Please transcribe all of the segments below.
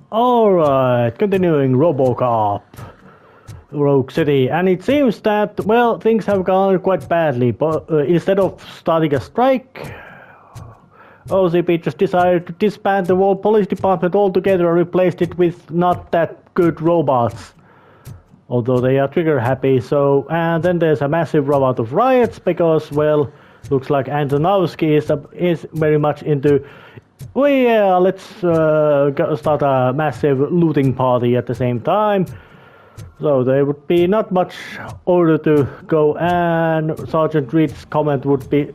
Alright, continuing RoboCop. Rogue City, and it seems that, well, things have gone quite badly, but instead of starting a strike, OCP just decided to disband the whole police department altogether and replaced it with not that good robots. Although they are trigger happy, so, and then there's a massive rollout of riots because, well, looks like Antonovsky is very much into, well, yeah, let's start a massive looting party at the same time. So there would be not much order to go, and Sergeant Reed's comment would be,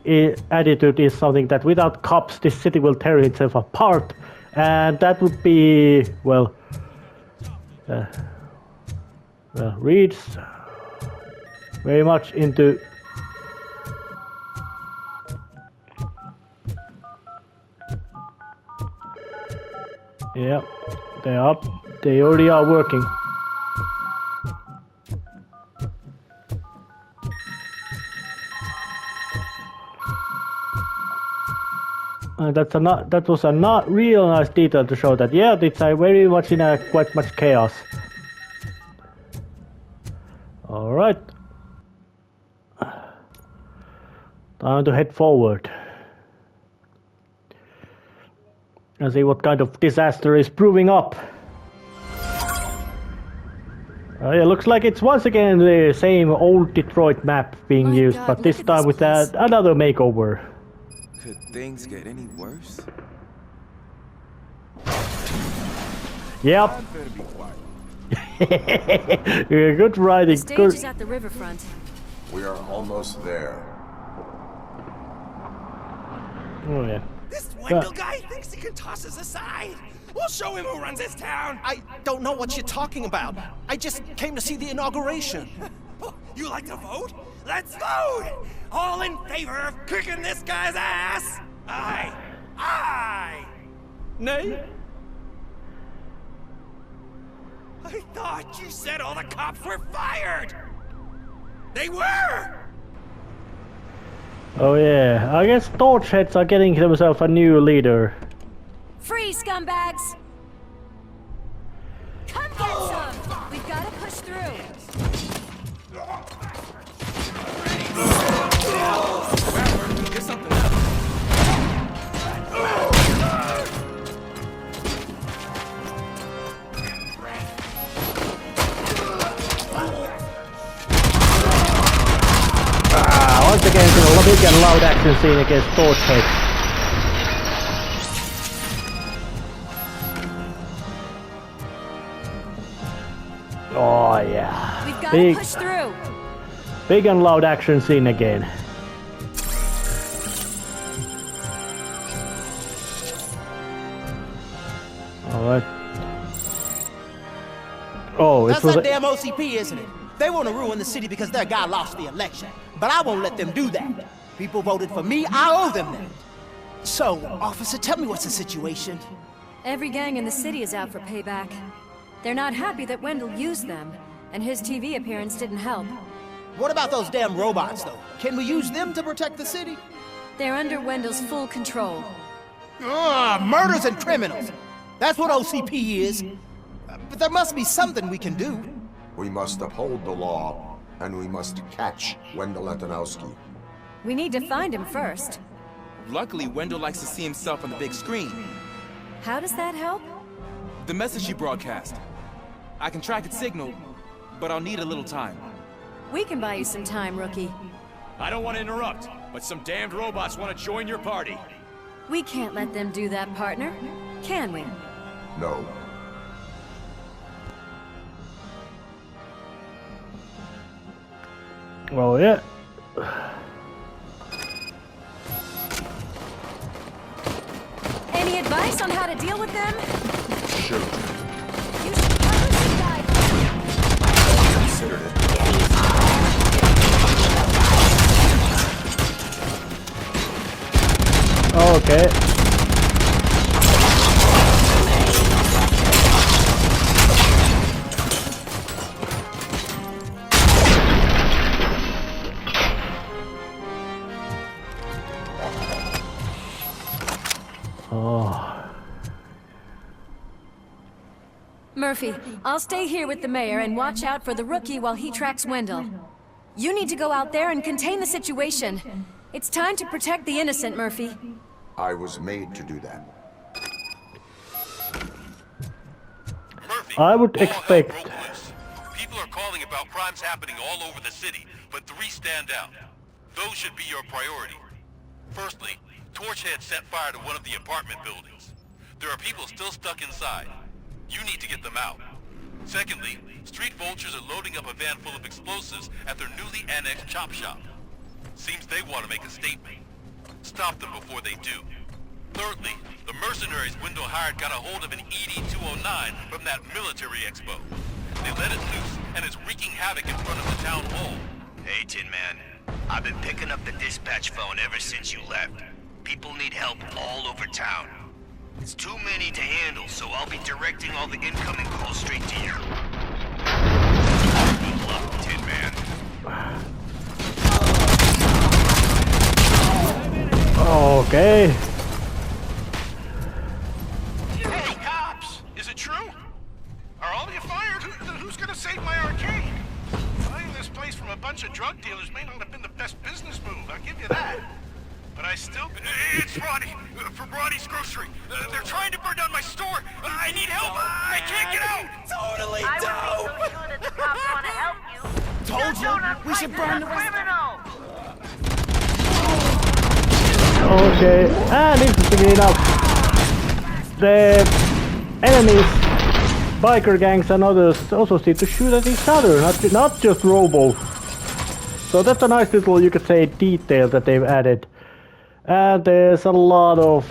attitude is something that without cops this city will tear itself apart, and that would be, well, Reed's very much into yeah, they already are working. That was a not real nice detail to show that, yeah, it's very much in a quite much chaos. Alright. Time to head forward. And see what kind of disaster is brewing up. It looks like it's once again the same old Detroit map being used, but this time with another makeover. Could things get any worse? Yep. Good riding. The stage is at the riverfront. We are almost there. Oh yeah. This Wendell guy thinks he can toss us aside. We'll show him who runs this town. I don't know what you're talking about. I just came to see the inauguration. You like to vote? Let's vote! All in favor of kicking this guy's ass? Aye! Nay? I thought you said all the cops were fired! They were! Oh yeah, I guess Torchheads are getting themselves a new leader. Free, scumbags! Come get some! We've got to push through. Get something else. Once again, a big and loud action scene against Torchheads. Oh yeah. We've got to push through. Big and loud action scene again. Alright. Oh, That's that damn OCP, isn't it? They want to ruin the city because their guy lost the election. But I won't let them do that. People voted for me, I owe them that. So, officer, tell me what's the situation. Every gang in the city is out for payback. They're not happy that Wendell used them, and his TV appearance didn't help. What about those damn robots, though? Can we use them to protect the city? They're under Wendell's full control. Murders and criminals. That's what OCP is. But there must be something we can do. We must uphold the law, and we must catch Wendell Antonowsky. We need to find him first. Luckily, Wendell likes to see himself on the big screen. How does that help? The message you broadcast. I can track its signal, but I'll need a little time. We can buy you some time, rookie. I don't want to interrupt, but some damned robots want to join your party. We can't let them do that, partner. Can we? No. Oh yeah. Any advice on how to deal with them? Shoot. You should probably die. Considered it. Okay. Murphy, I'll stay here with the mayor and watch out for the rookie while he tracks Wendell. You need to go out there and contain the situation. It's time to protect the innocent, Murphy. I was made to do that. Murphy, I would all expect- hell broke loose. People are calling about crimes happening all over the city, but 3 stand out. Those should be your priority. Firstly, Torchhead set fire to one of the apartment buildings. There are people still stuck inside. You need to get them out. Secondly, street vultures are loading up a van full of explosives at their newly annexed chop shop. Seems they want to make a statement. Stop them before they do. Thirdly, the mercenaries Wendell hired got a hold of an ED-209 from that military expo. They let it loose, and it's wreaking havoc in front of the town hall. Hey, Tin Man. I've been picking up the dispatch phone ever since you left. People need help all over town. It's too many to handle, so I'll be directing all the incoming calls straight to you. Good luck, Tin Man. Okay. Hey, cops! Is it true? Are all of you fired? Who's gonna save my arcade? Buying this place from a bunch of drug dealers may not have been the best business move, I'll give you that. But I still... It's Ronnie, from Ronnie's Grocery. They're trying to burn down my store. I need help. I can't get out. Totally I dope! would be so sure that the cops want to help you. Told You you, don't we should burn the rest of criminal. Okay, and interestingly enough, the enemies, biker gangs and others also seem to shoot at each other, not just Robo. So that's a nice little, you could say, detail that they've added. And there's a lot of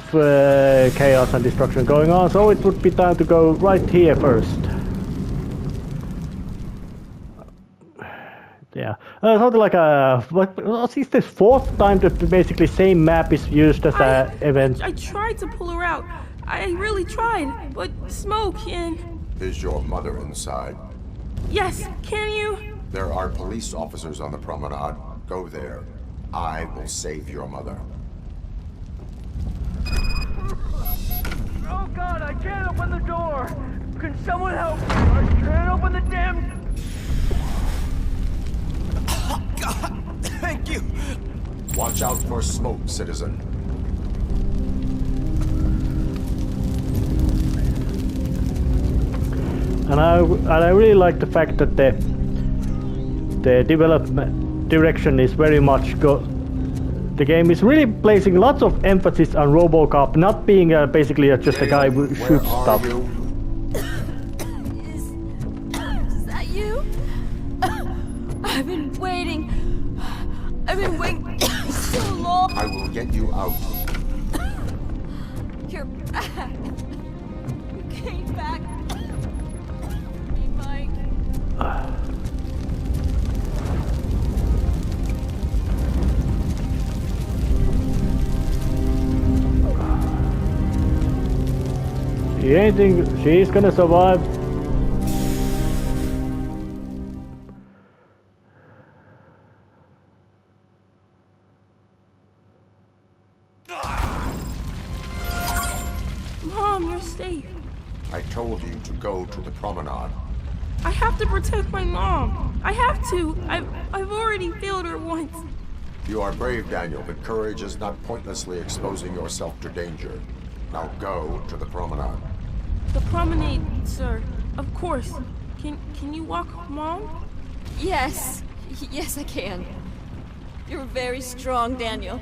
chaos and destruction going on, so it would be time to go right here first. Yeah, something like a... What is this 4th time that basically same map is used as an event? I tried to pull her out. I really tried, but smoke and... Is your mother inside? Yes, can you? There are police officers on the promenade. Go there. I will save your mother. Oh God, I can't open the door. Can someone help me? I can't open the damn... God, thank you. Watch out for smoke, citizen. And I really like the fact that the development direction is very much the game is really placing lots of emphasis on RoboCop not being basically just a guy who shoots stuff. Is that you? I've been waiting so long. I will get you out. You're back. You came back. Me, Mike. She's gonna survive. Mom, you're safe. I told you to go to the promenade. I have to protect my mom. I have to. I've already failed her once. You are brave, Daniel, but courage is not pointlessly exposing yourself to danger. Now go to the promenade. The promenade, sir. Of course. Can you walk, Mom? Yes. Yes, I can. You're very strong, Daniel.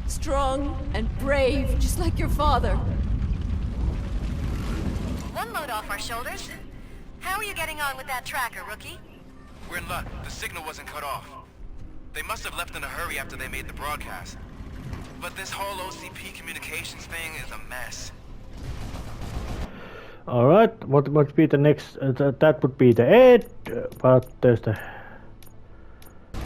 Strong and brave, just like your father. One load off our shoulders. How are you getting on with that tracker, rookie? We're in luck. The signal wasn't cut off. They must have left in a hurry after they made the broadcast. But this whole OCP communications thing is a mess. Alright, what would be the next? That would be the end, but there's the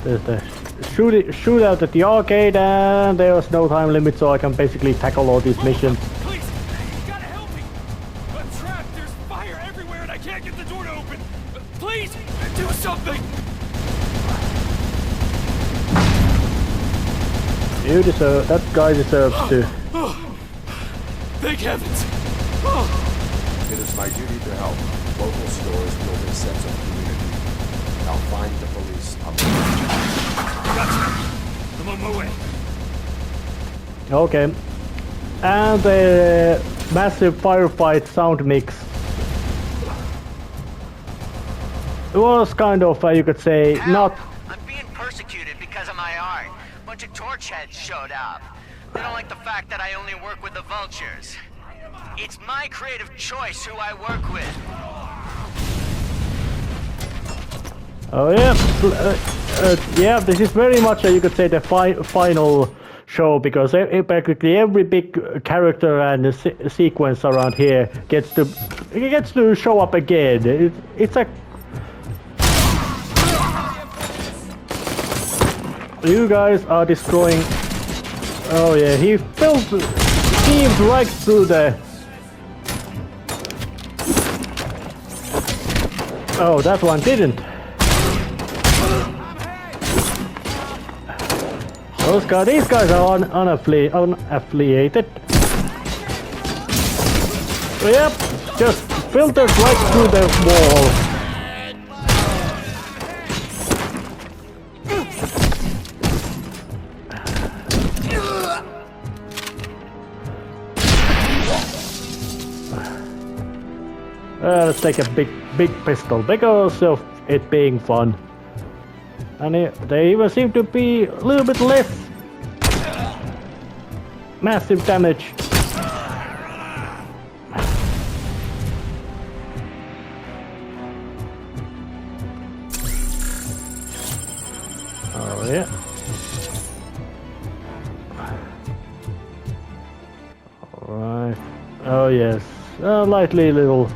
shootout at the arcade, and there was no time limit, so I can basically tackle all these missions. Please, you gotta help me! I'm trapped, there's fire everywhere and I can't get the door to open! Please, do something! You deserve, that guy deserves to. Thank heavens! It is my duty to help. Local stores build a sense of community. I'll find the police. Gotcha. I'm on my way. Okay. And the massive firefight sound mix. It was kind of, you could say, not... I'm being persecuted because of my art. A bunch of torch heads showed up. They don't like the fact that I only work with the vultures. It's my creative choice who I work with. Oh yeah, yeah. This is very much, you could say, the final show, because practically every big character and sequence around here gets to show up again. It's a... You guys are destroying... Oh yeah, he steamed right through the... Oh, that one didn't. These guys are unaffiliated. Yep, just filtered right through the wall. Let's take a big pistol because of it being fun. And they even seem to be a little bit less massive damage. Oh yeah. Alright. Oh yes. Lightly little.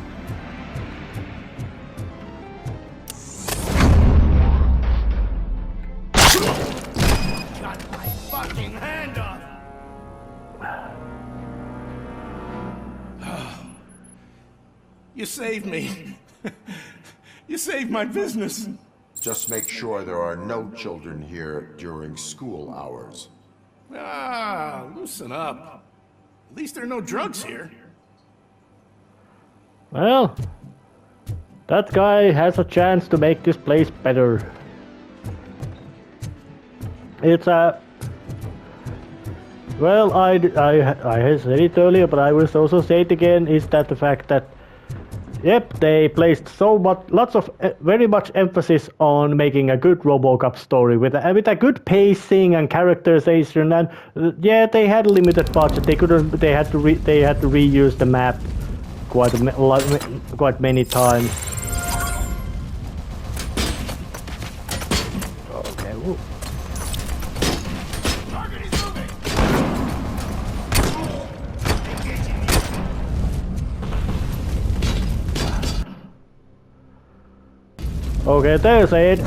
You saved me. You saved my business. Just make sure there are no children here during school hours. Ah, loosen up. At least there are no drugs here. Well, that guy has a chance to make this place better. It's a... Well, I said it earlier, but I will also say it again, is that the fact that yep, they placed lots of very much emphasis on making a good RoboCop story with a good pacing and characterization, and yeah, they had a limited budget. They had to reuse the map quite many times. Okay. Whoa. Okay, there's it.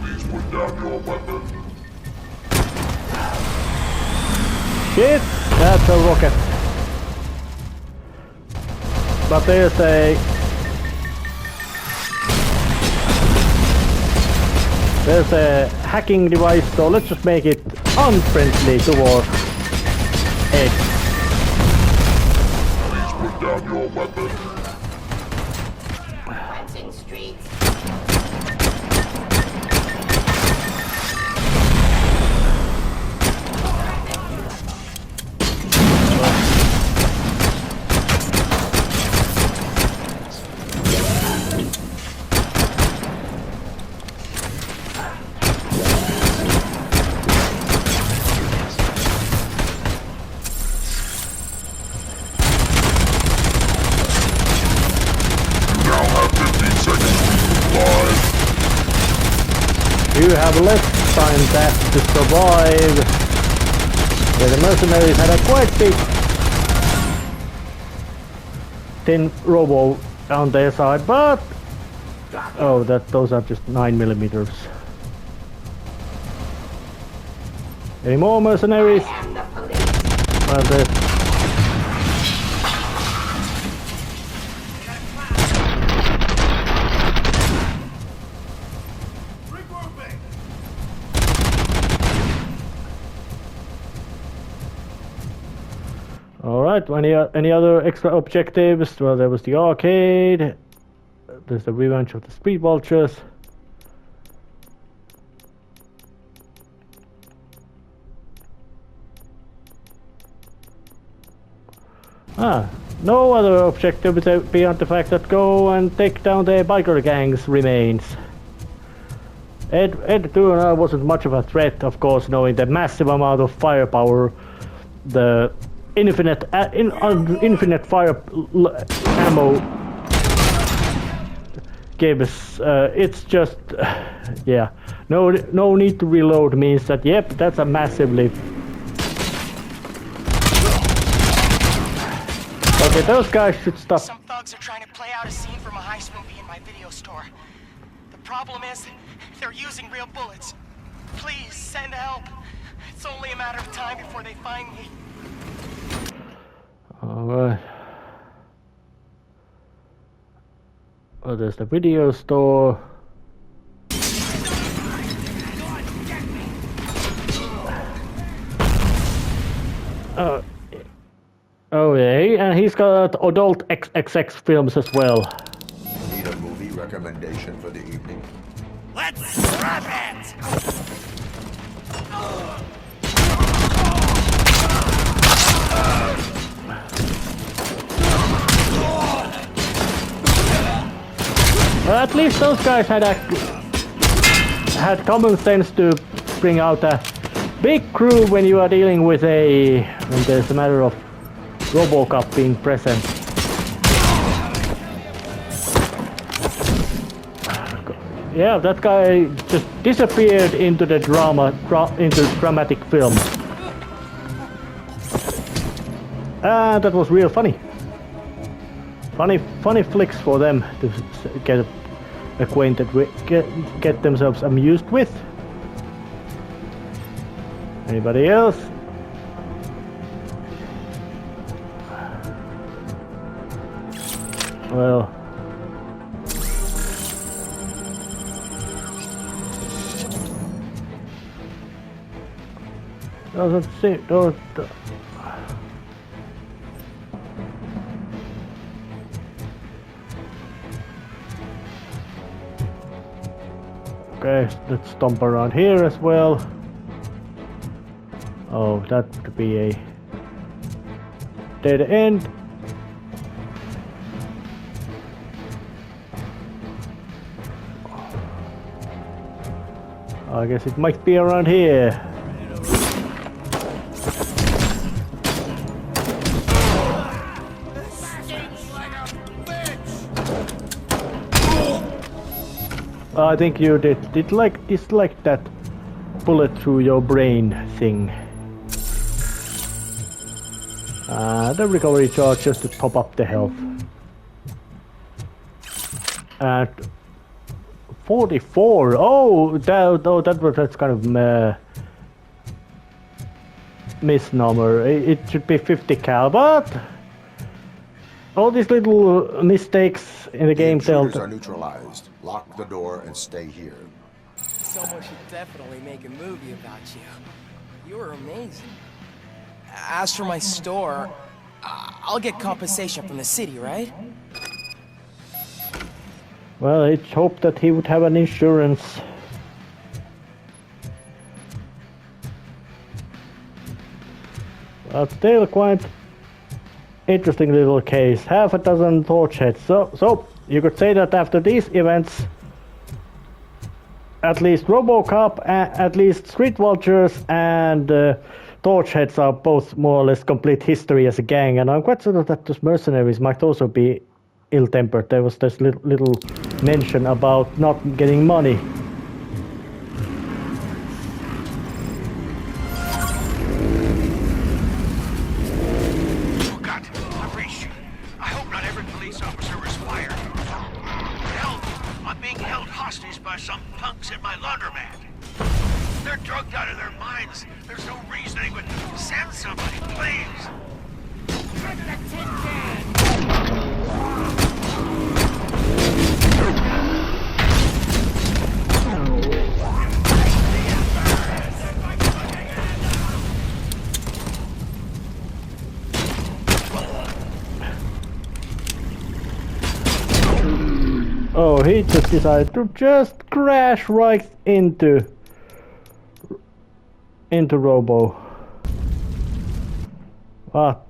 Please put down your weapon. Shit, that's a rocket. But there's a hacking device, so let's just make it unfriendly towards it. Please put down your weapon. You have less time left to survive. Yeah, the mercenaries had a quite big thin robo on their side, but oh, those are just 9mm. Any more mercenaries? Well, Alright, Alright, any other extra objectives? Well, there was the arcade. There's the revenge of the street vultures. No other objectives beyond the fact that go and take down the biker gang's remains. Ed Turner wasn't much of a threat, of course, knowing the massive amount of firepower, the infinite fire ammo gives. It's just, yeah, no need to reload means that, yep, that's a massive lift. Okay, those guys should stop. Some thugs are trying to play out a scene from a heist movie in my video store. The problem is, they're using real bullets. Please, send help. It's only a matter of time before they find me. Alright. Oh, there's the video store. Oh yeah, and he's got adult XXX films as well. Need a movie recommendation for the evening? Let's scrap it! Well, at least those guys had common sense to bring out a big crew when you are dealing with when there's a matter of RoboCop being present. Yeah, that guy just disappeared into the dramatic film. That was real funny. Funny flicks for them to get acquainted with, get themselves amused with. Anybody else? Well, doesn't seem. Okay, let's stomp around here as well. Oh, that could be a dead end. I guess it might be around here. I think you did dislike that bullet through your brain thing. The recovery charge just to top up the health. And 44. Oh, that's kind of misnomer. It should be 50 cal, but all these little mistakes in the game tell. Intruders are neutralized. Lock the door and stay here. Someone should definitely make a movie about you. You were amazing. As for my store, I'll get compensation from the city, right? Well, it's hoped that he would have an insurance. But still quite interesting little case. Half a dozen torch heads. So you could say that after these events, at least RoboCop, at least Street Vultures and Torchheads are both more or less complete history as a gang, and I'm quite certain that those mercenaries might also be ill-tempered. There was this little mention about not getting money. Oh God, I'm reached. I hope not every police officer was fired. Help! I'm being held hostage by some punks at my laundromat. They're drugged out of their minds. There's no reason they would send somebody, please. Get the tin can! Oh, he just decided to just crash right into Robo. What?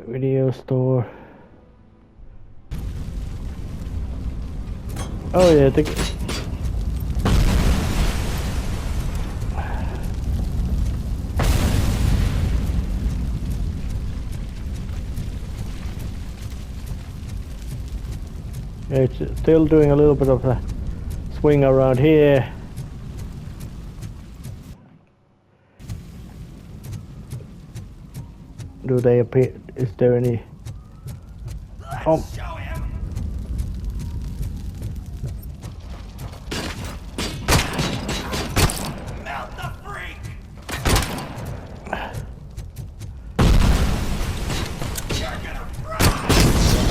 Video store. Oh yeah, it's still doing a little bit of a swing around here. Do they appear? Is there any? Oh.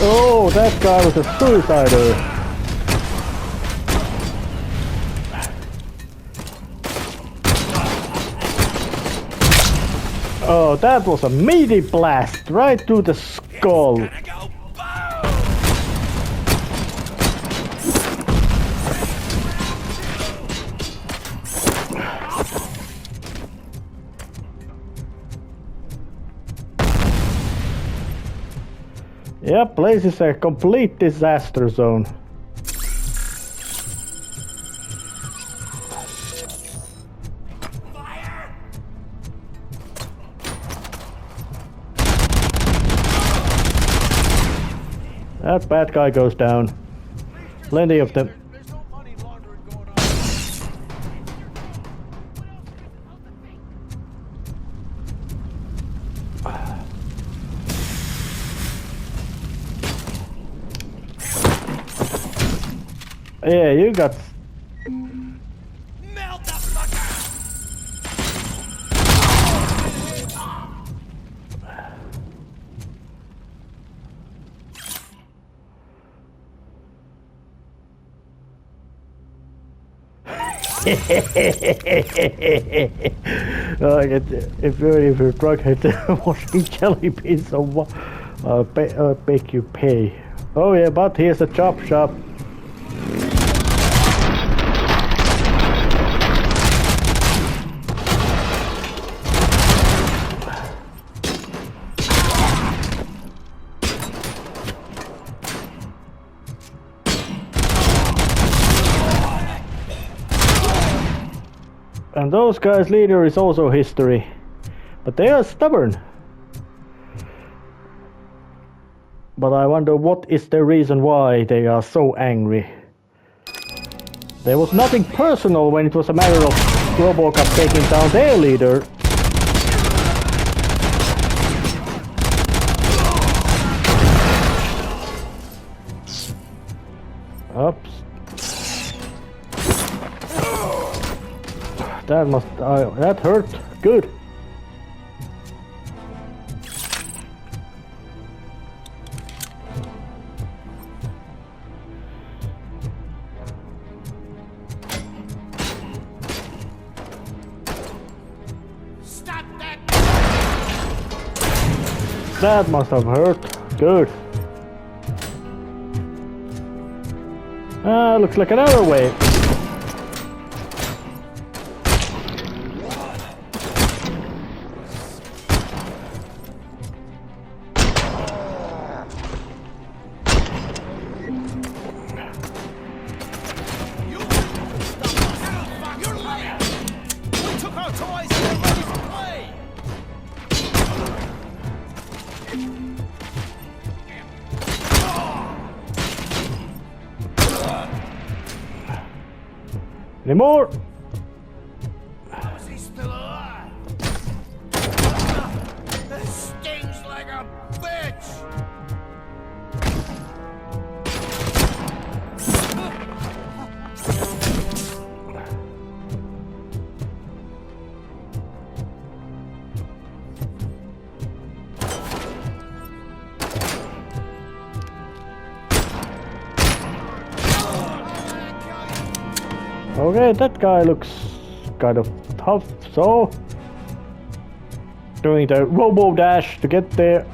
Oh, that guy was a suicider. Oh, that was a meaty blast right through the skull. Yeah, place is a complete disaster zone. That bad guy goes down. Plenty of them. Yeah, you got. Melt the fucker! If you're drug head washing jelly beans, so I'll make you pay. Oh yeah, but here's a chop shop. And those guys' leader is also history, but they are stubborn. But I wonder what is the reason why they are so angry. There was nothing personal when it was a matter of RoboCop taking down their leader. Oops. That must, that hurt. Good. Stop that! That must have hurt. Good. Looks like another wave. Any more? How is he still alive? This stings like a bitch! Okay, that guy looks kind of tough, so doing the robo dash to get there.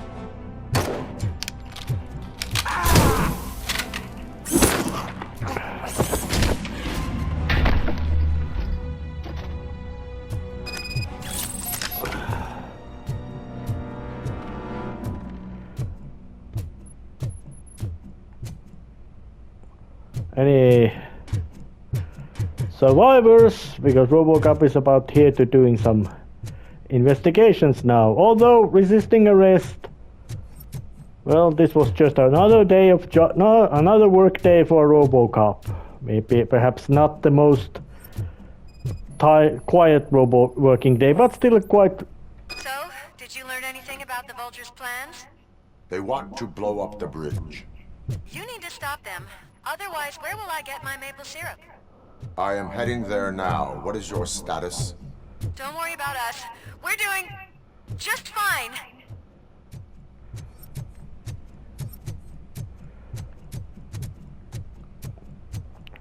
any survivors, because RoboCop is about here to doing some investigations now. Although resisting arrest, well, this was just another day of another work day for RoboCop. Maybe perhaps not the most quiet working day, but still quite. So, did you learn anything about the Vulture's plans? They want to blow up the bridge. You need to stop them. Otherwise, where will I get my maple syrup? I am heading there now. What is your status? Don't worry about us. We're doing just fine.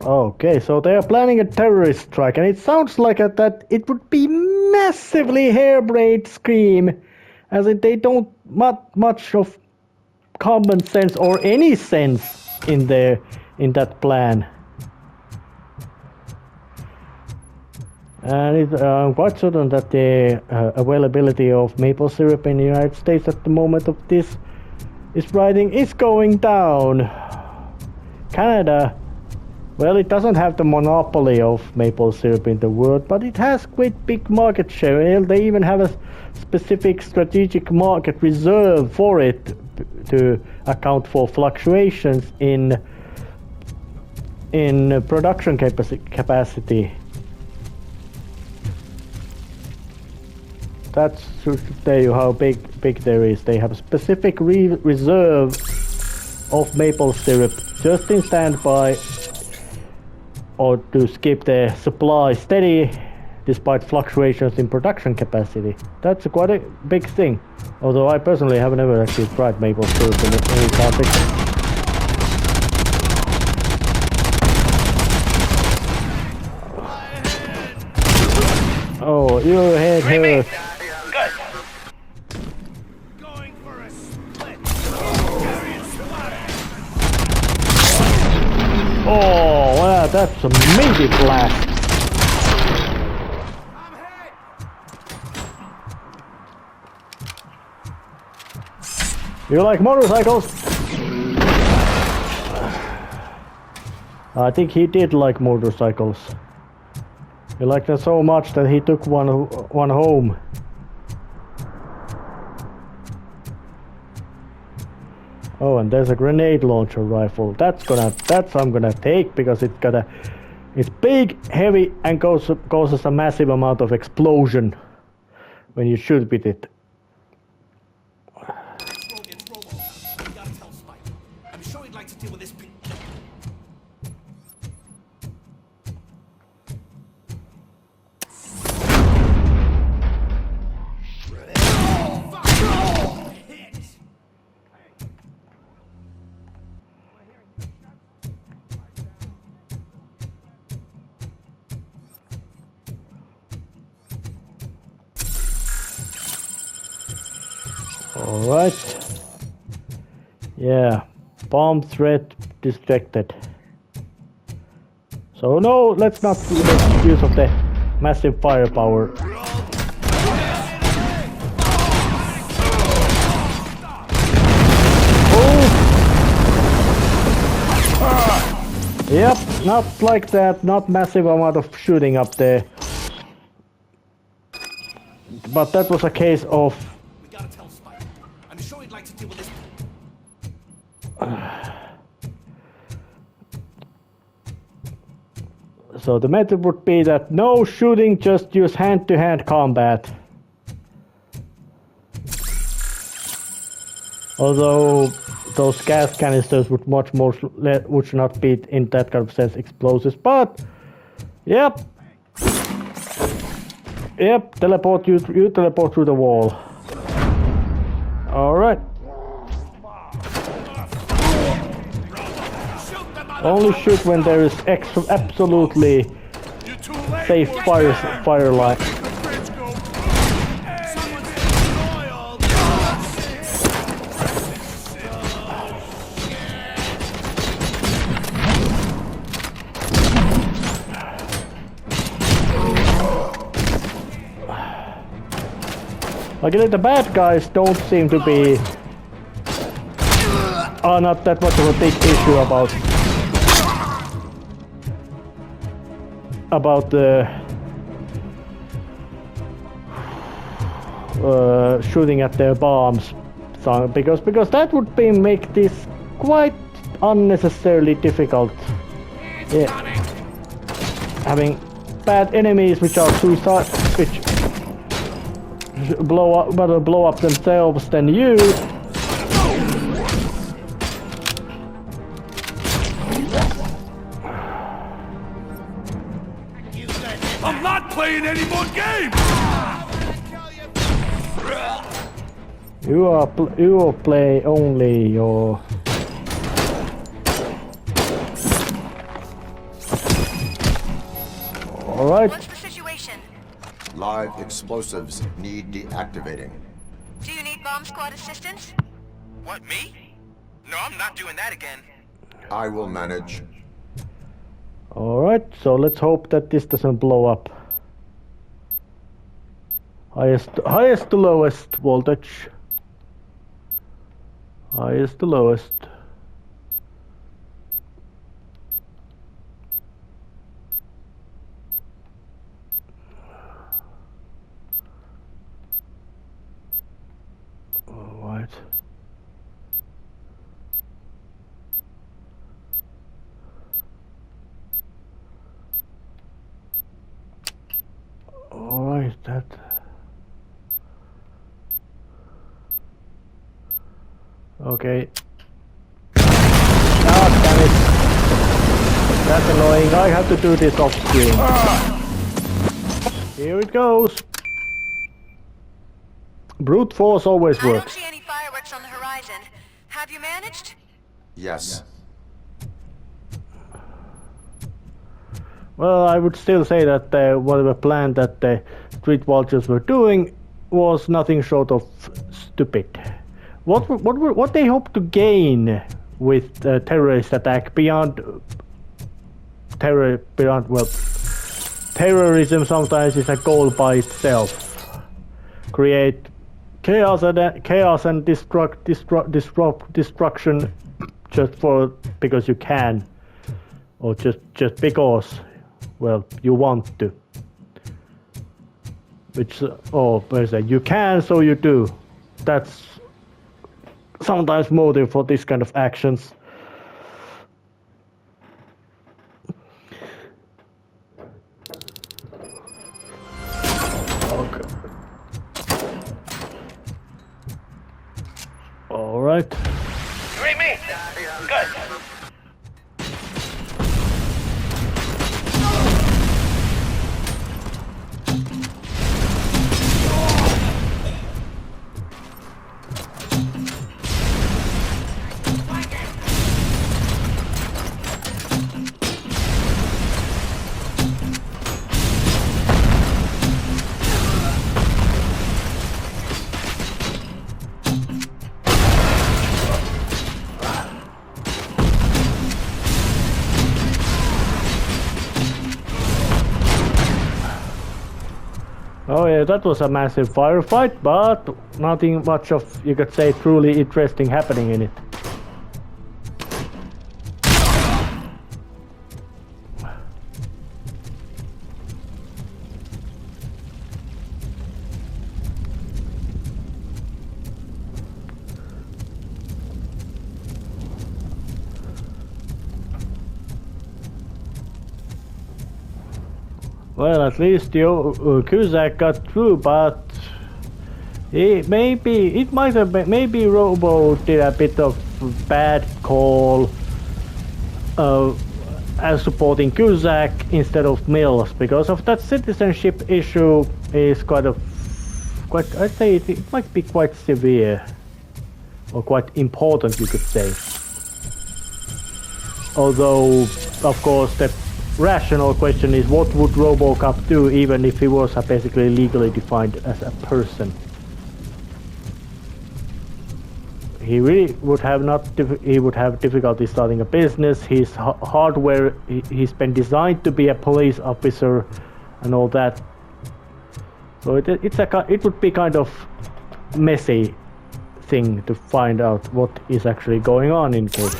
Okay, so they are planning a terrorist strike, and it sounds like that it would be massively harebrained scheme, as in they don't much of common sense or any sense in that plan. And I'm quite certain that the availability of maple syrup in the United States at the moment of this writing is going down. Canada, well, it doesn't have the monopoly of maple syrup in the world, but it has quite big market share. They even have a specific strategic market reserve for it to account for fluctuations in production capacity. That should tell you how big there is. They have a specific reserve of maple syrup just in standby, or to keep the supply steady despite fluctuations in production capacity. That's quite a big thing. Although I personally have never actually tried maple syrup in any context. Oh, your head hurts. Oh, wow, that's a meaty blast. You like motorcycles? I think he did like motorcycles. He liked them so much that he took one home. Oh, and there's a grenade launcher rifle. That's I'm gonna take, because it's big, heavy, and causes a massive amount of explosion when you shoot with it. It's Robo. You gotta tell Spike. I'm sure he'd like to deal with this. Alright. Yeah. Bomb threat detected. So no, let's not make use of the massive firepower. Oh! Yep, not like that, not massive amount of shooting up there. But that was a case of so the method would be that no shooting, just use hand-to-hand combat. Although those gas canisters would would not be in that kind of sense explosives, but yep, teleport you teleport through the wall. All right. Only shoot when there is absolutely safe fire line. Luckily, the bad guys don't seem to be not that much of a big issue about about the shooting at their bombs song, because that would make this quite unnecessarily difficult. Yeah. Having bad enemies which are suicide, which rather blow up themselves than you. I'm not playing any more games! You will play only your... Alright. What's the situation? Live explosives need deactivating. Do you need bomb squad assistance? What, me? No, I'm not doing that again. I will manage. Alright, so let's hope that this doesn't blow up. Highest to lowest voltage. Highest to lowest. Alright. Alright, that... Okay. Ah, damn it. That's annoying. I have to do this off screen. Here it goes. Brute force always I don't works. see any fireworks on the horizon. Have you managed? Yes. Well, I would still say that whatever plan that the street vultures were doing was nothing short of stupid. What they hope to gain with the terrorist attack beyond terrorism sometimes is a goal by itself. Create chaos and destruction just because you can, or just because, well, you want to. Which you can, so you do. That's sometimes motive for this kind of actions. Okay. All right. You read me? Good. Oh yeah, that was a massive firefight, but nothing much of, you could say, truly interesting happening in it. Well, at least Cusack got through, but maybe Robo did a bit of bad call as supporting Cusack instead of Mills, because of that citizenship issue is I'd say it might be quite severe, or quite important, you could say. Although, of course, the rational question is, what would RoboCop do even if he was basically legally defined as a person? He really would have difficulty starting a business. His hardware, he's been designed to be a police officer and all that. So it would be kind of messy thing to find out what is actually going on in case.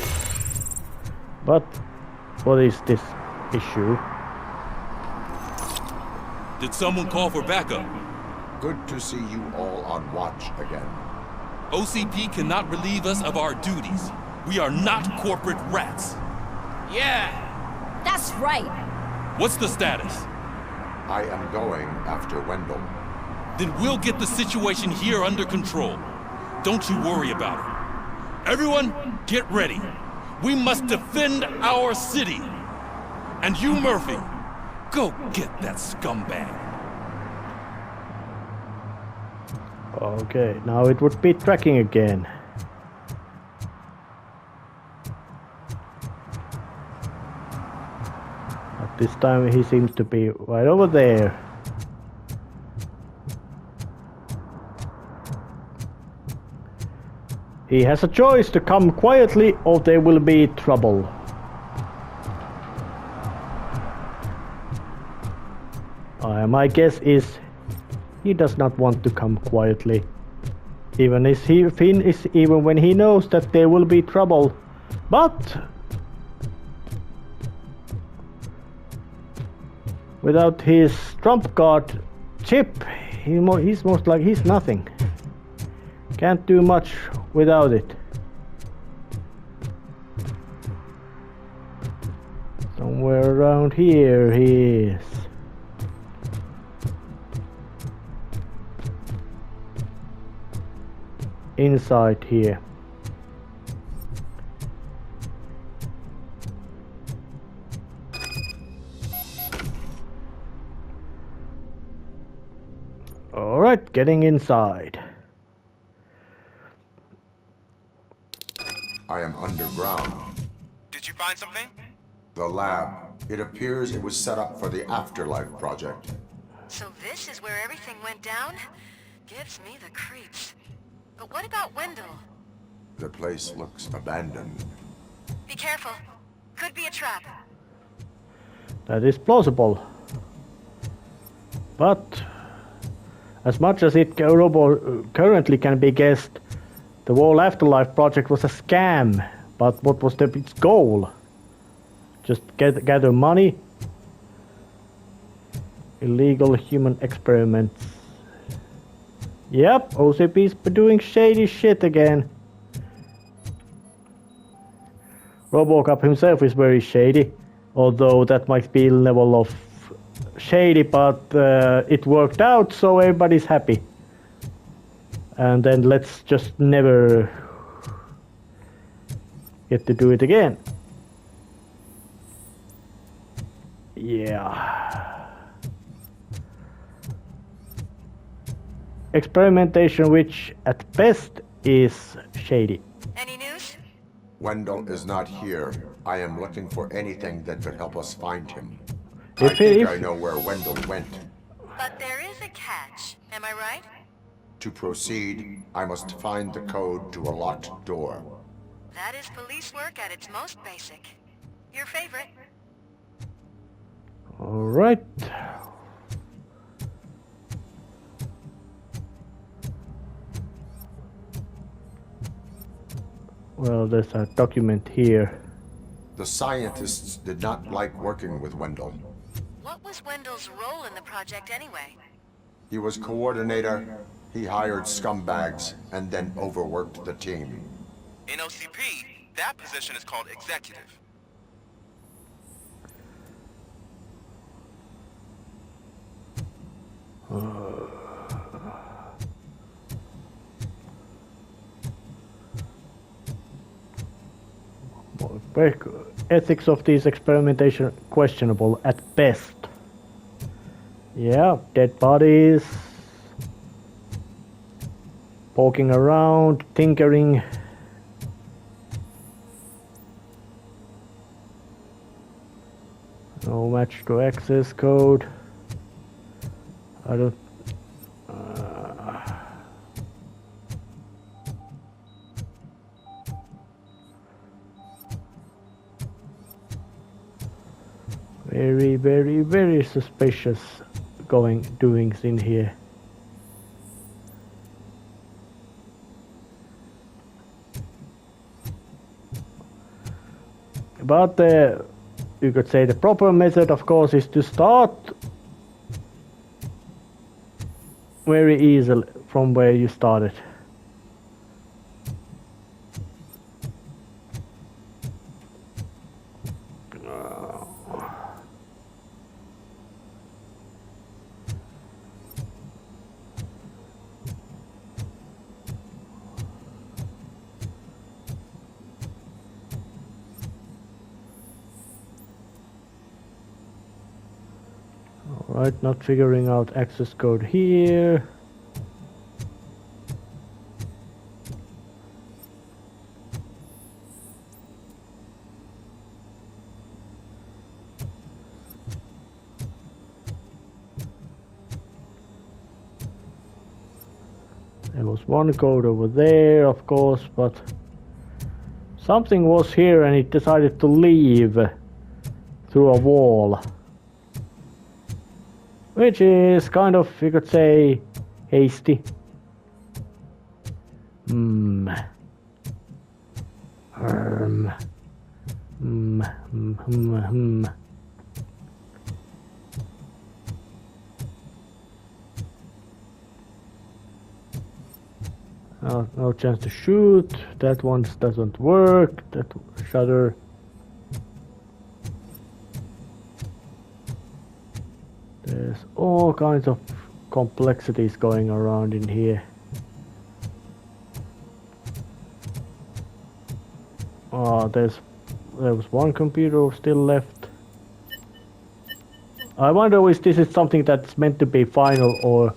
But what is this issue? Did someone call for backup? Good to see you all on watch again. OCP cannot relieve us of our duties. We are not corporate rats. Yeah. That's right. What's the status? I am going after Wendell. Then we'll get the situation here under control. Don't you worry about it. Everyone, get ready. We must defend our city. And you, Murphy, go get that scumbag. Okay, now it would be tracking again. But this time he seems to be right over there. He has a choice to come quietly or there will be trouble. My guess is he does not want to come quietly. Even when he knows that there will be trouble. But without his trump card chip, he's most like he's nothing. Can't do much without it. Somewhere around here he is. Inside here. Alright, getting inside. I am underground. Did you find something? The lab. It appears it was set up for the Afterlife project. So this is where everything went down? Gives me the creeps. But what about Wendell? The place looks abandoned. Be careful. Could be a trap. That is plausible. But as much as it currently can be guessed, the whole Afterlife project was a scam. But what was its goal? Just gather money? Illegal human experiments. Yep, OCP's doing shady shit again. RoboCop himself is very shady, although that might be a level of shady, but it worked out, so everybody's happy. And then let's just never get to do it again. Yeah. Experimentation which at best is shady. Any news? Wendell is not here. I am looking for anything that could help us find him. I know where Wendell went. But there is a catch, am I right? To proceed, I must find the code to a locked door. That is police work at its most basic. Your favorite. Alright. Well, there's a document here. The scientists did not like working with Wendell. What was Wendell's role in the project anyway? He was coordinator, he hired scumbags, and then overworked the team. In OCP, that position is called executive. Ethics of this experimentation questionable at best. Yeah, dead bodies. Poking around, tinkering. No match to access code. I don't. Very, very, very suspicious doings in here. But you could say the proper method, of course, is to start very easily from where you started. Alright, not figuring out access code here. There was one code over there, of course, but something was here and it decided to leave through a wall. Which is kind of, you could say, hasty. No chance to shoot. That one doesn't work. That shutter. There's all kinds of complexities going around in here. There was one computer still left. I wonder if this is something that's meant to be final or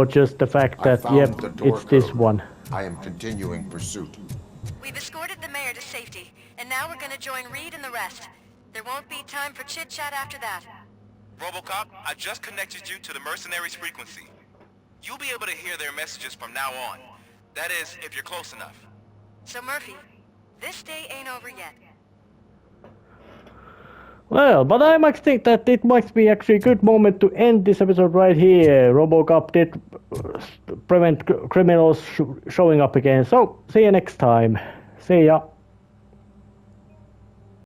just the fact that yep, it's this one. I am continuing pursuit. We've escorted the mayor to safety, and now we're gonna join Reed and the rest. There won't be time for chit-chat after that. RoboCop, I just connected you to the mercenaries' frequency. You'll be able to hear their messages from now on. That is, if you're close enough. So Murphy, this day ain't over yet. Well, but I might think that it might be actually a good moment to end this episode right here. RoboCop did prevent criminals showing up again. So, see you next time. See ya.